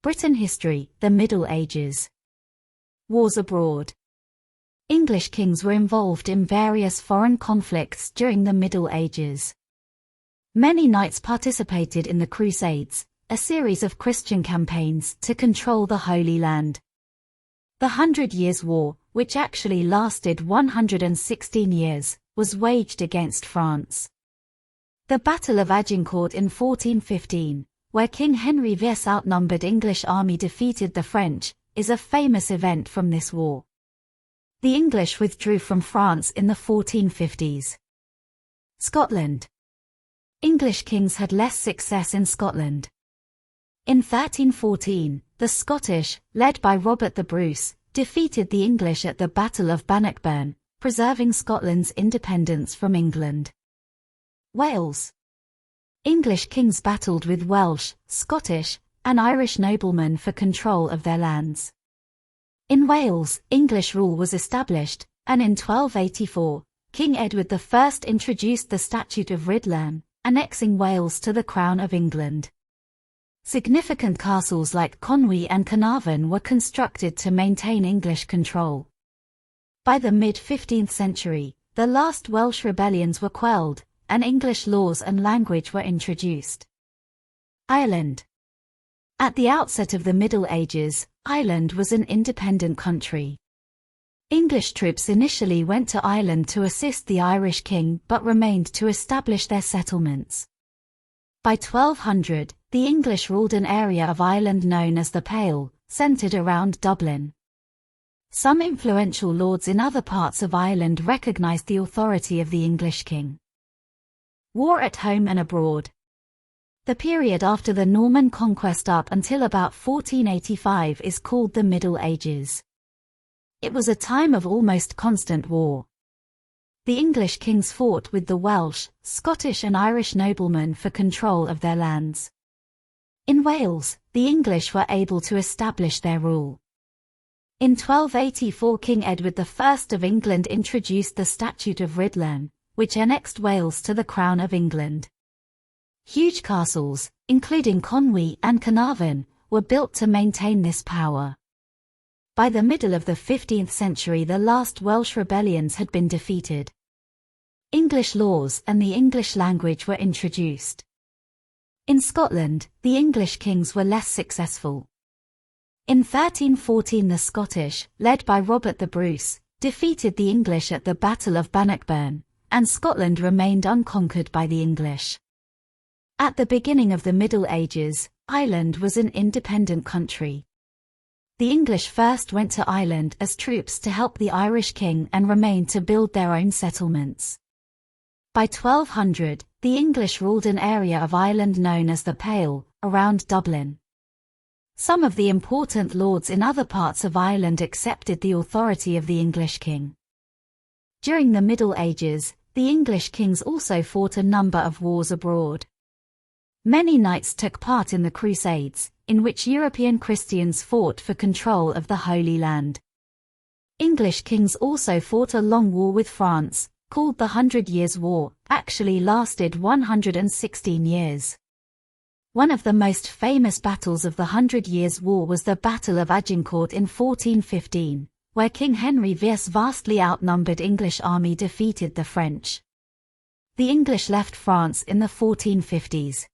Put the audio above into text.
Britain history, the Middle Ages. Wars abroad. English kings were involved in various foreign conflicts during the Middle Ages. Many knights participated in the Crusades, a series of Christian campaigns to control the Holy Land. The 100 Years' War, which actually lasted 116 years, was waged against France. The Battle of Agincourt in 1415, where King Henry VI's outnumbered English army defeated the French, is a famous event from this war. The English withdrew from France in the 1450s. Scotland. English kings had less success in Scotland. In 1314, the Scottish, led by Robert the Bruce, defeated the English at the Battle of Bannockburn, preserving Scotland's independence from England. Wales. English kings battled with Welsh, Scottish, and Irish noblemen for control of their lands. In Wales, English rule was established, and in 1284, King Edward I introduced the Statute of Rhuddlan, annexing Wales to the Crown of England. Significant castles like Conwy and Carnarvon were constructed to maintain English control. By the mid-15th century, the last Welsh rebellions were quelled, and English laws and language were introduced. Ireland. At the outset of the Middle Ages, Ireland was an independent country. English troops initially went to Ireland to assist the Irish king but remained to establish their settlements. By 1200, the English ruled an area of Ireland known as the Pale, centred around Dublin. Some influential lords in other parts of Ireland recognised the authority of the English king. War at home and abroad. The period after the Norman conquest up until about 1485 is called the Middle Ages. It was a time of almost constant war. The English kings fought with the Welsh, Scottish and Irish noblemen for control of their lands. In Wales, the English were able to establish their rule. In 1284 King Edward I of England introduced the Statute of Rhuddlan, which annexed Wales to the Crown of England. Huge castles, including Conwy and Carnarvon, were built to maintain this power. By the middle of the 15th century the last Welsh rebellions had been defeated. English laws and the English language were introduced. In Scotland, the English kings were less successful. In 1314 the Scottish, led by Robert the Bruce, defeated the English at the Battle of Bannockburn, and Scotland remained unconquered by the English. At the beginning of the Middle Ages, Ireland was an independent country. The English first went to Ireland as troops to help the Irish king and remained to build their own settlements. By 1200, the English ruled an area of Ireland known as the Pale, around Dublin. Some of the important lords in other parts of Ireland accepted the authority of the English king. During the Middle Ages, the English kings also fought a number of wars abroad. Many knights took part in the Crusades, in which European Christians fought for control of the Holy Land. English kings also fought a long war with France, called the 100 Years' War, actually lasted 116 years. One of the most famous battles of the 100 Years' War was the Battle of Agincourt in 1415, where King Henry VI's vastly outnumbered English army defeated the French. The English left France in the 1450s.